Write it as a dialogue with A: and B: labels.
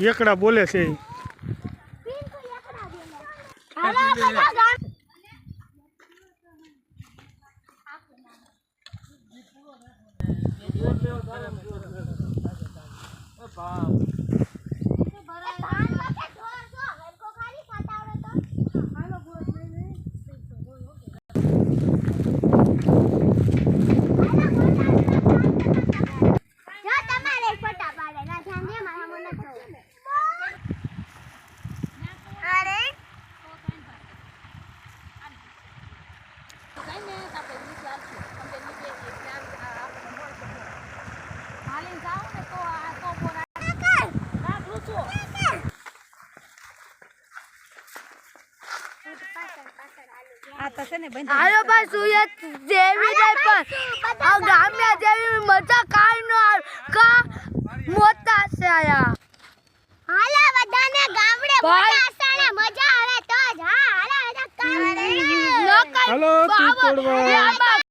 A: એકડા બોલે છે
B: હાલો ભાઈ સુયત જેવી જાય પણ ગામ્યા જેવી મજા કાઈ ન કા મોટા છે આયા